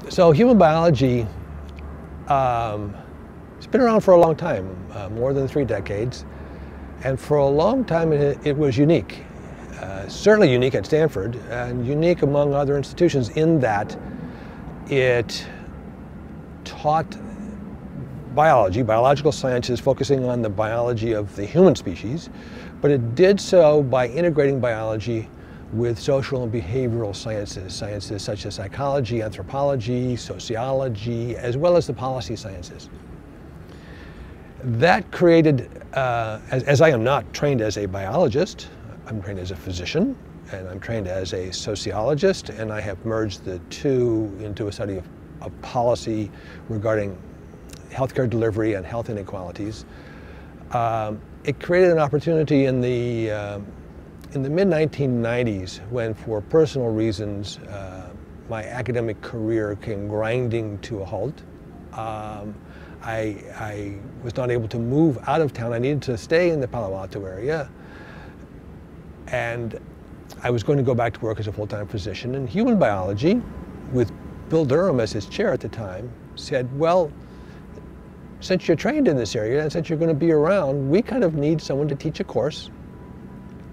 So human biology, it's been around for a long time, more than 3 decades. And for a long time it was unique. Certainly unique at Stanford and unique among other institutions in that it taught biology, biological sciences focusing on the biology of the human species, but it did so by integrating biology with social and behavioral sciences, sciences such as psychology, anthropology, sociology, as well as the policy sciences. That created, as I am not trained as a biologist, I'm trained as a physician, and I'm trained as a sociologist, and I have merged the two into a study of policy regarding healthcare delivery and health inequalities. It created an opportunity in the mid-1990s when, for personal reasons, my academic career came grinding to a halt. I was not able to move out of town. I needed to stay in the Palo Alto area. And I was going to go back to work as a full-time physician in human biology, with Bill Durham as his chair at the time, said, well, since you're trained in this area and since you're going to be around, we kind of need someone to teach a course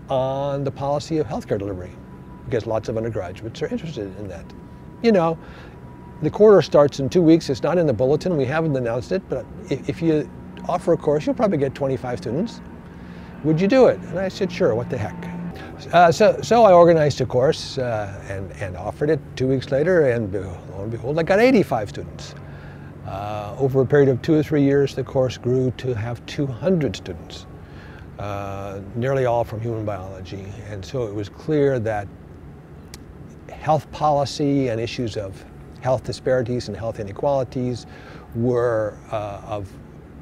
on the policy of healthcare delivery, because lots of undergraduates are interested in that. You know, the quarter starts in 2 weeks. It's not in the bulletin. We haven't announced it, but if you offer a course, you'll probably get 25 students. Would you do it? And I said, sure, what the heck. So I organized a course and offered it 2 weeks later, and lo and behold, I got 85 students. Over a period of 2 or 3 years, the course grew to have 200 students, nearly all from human biology. And so it was clear that health policy and issues of health disparities and health inequalities were of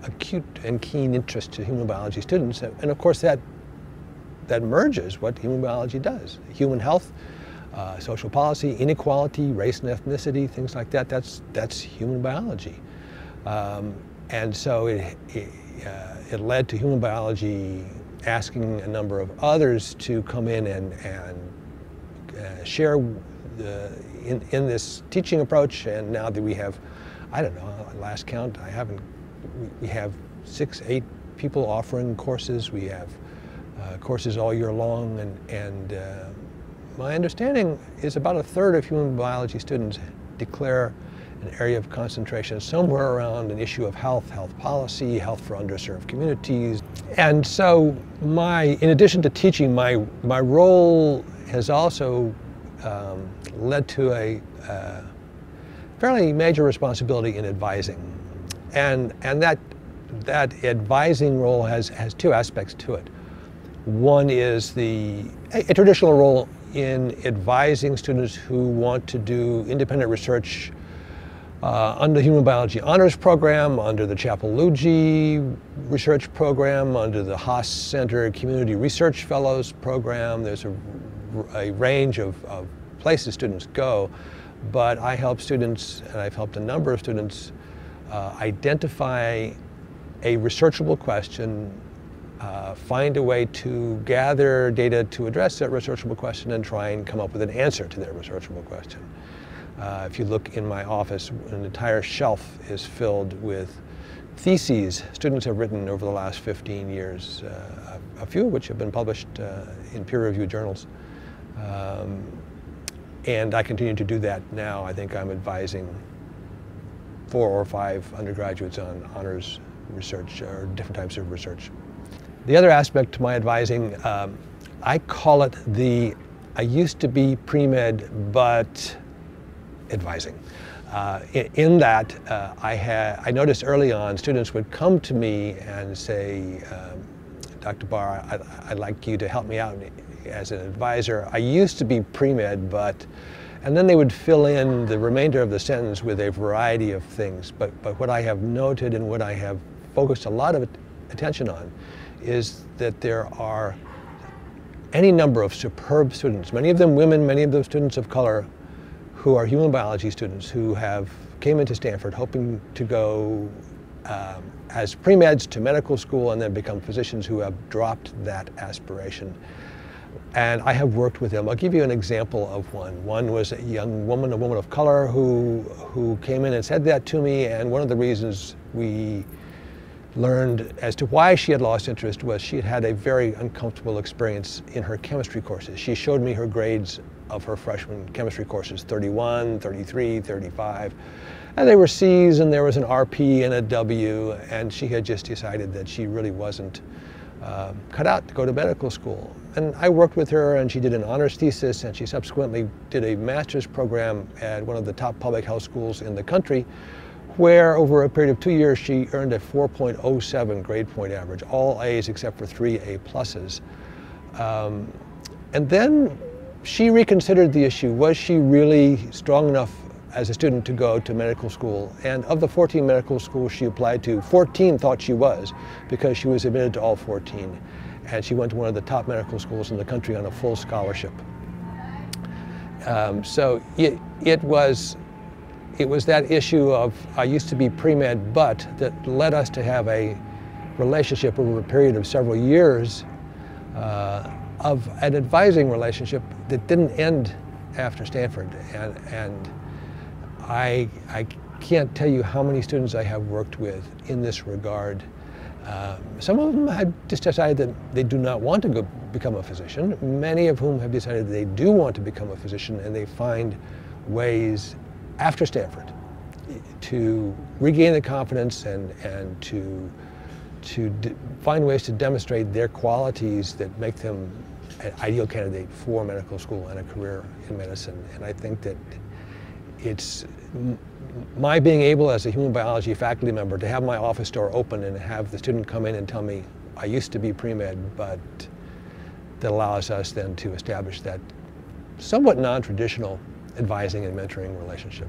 acute and keen interest to human biology students. And of course that merges what human biology does. Human health, social policy, inequality, race and ethnicity, things like that, that's human biology. And so it led to human biology asking a number of others to come in and share in this teaching approach. And now that we have, I don't know, last count, we have 6, 8 people offering courses. We have courses all year long, and my understanding is about a third of human biology students declare an area of concentration somewhere around an issue of health, health policy, health for underserved communities. And so in addition to teaching, my role has also led to a fairly major responsibility in advising. And that advising role has 2 aspects to it. One is a traditional role in advising students who want to do independent research under the Human Biology Honors Program, under the Chapel-Luigi Research Program, under the Haas Center Community Research Fellows Program. There's a range of places students go, but I help students, and I've helped a number of students, identify a researchable question, find a way to gather data to address that researchable question, and try and come up with an answer to that researchable question. If you look in my office, an entire shelf is filled with theses students have written over the last 15 years, a few of which have been published in peer-reviewed journals. And I continue to do that now. I think I'm advising 4 or 5 undergraduates on honors research or different types of research. The other aspect to my advising, I call it I used to be pre-med, but advising. In that, I noticed early on students would come to me and say, Dr. Barr, I'd like you to help me out as an advisor. I used to be pre-med, but, and then they would fill in the remainder of the sentence with a variety of things. But what I have noted and what I have focused a lot of attention on is that there are any number of superb students, many of them women, many of them students of color, who are human biology students who came into Stanford hoping to go as pre-meds to medical school and then become physicians, who have dropped that aspiration. And I have worked with them. I'll give you an example of one. One was a young woman, a woman of color, who came in and said that to me, and one of the reasons we learned as to why she had lost interest was she had had a very uncomfortable experience in her chemistry courses. She showed me her grades of her freshman chemistry courses, 31, 33, 35. And they were C's, and there was an RP and a W, and she had just decided that she really wasn't cut out to go to medical school. And I worked with her, and she did an honors thesis, and she subsequently did a master's program at one of the top public health schools in the country, where over a period of 2 years she earned a 4.07 grade point average, all A's except for 3 A pluses. And then she reconsidered the issue. Was she really strong enough as a student to go to medical school? And of the 14 medical schools she applied to, 14 thought she was, because she was admitted to all 14. And she went to one of the top medical schools in the country on a full scholarship. So it was that issue of I used to be pre-med, but that led us to have a relationship over a period of several years of an advising relationship that didn't end after Stanford. And I can't tell you how many students I have worked with in this regard. Some of them had just decided that they do not want to go become a physician. Many of whom have decided they do want to become a physician, and they find ways after Stanford to regain the confidence and to find ways to demonstrate their qualities that make them an ideal candidate for medical school and a career in medicine. And I think that it's my being able as a human biology faculty member to have my office door open and have the student come in and tell me, I used to be pre-med, but that allows us then to establish that somewhat non-traditional advising and mentoring relationship.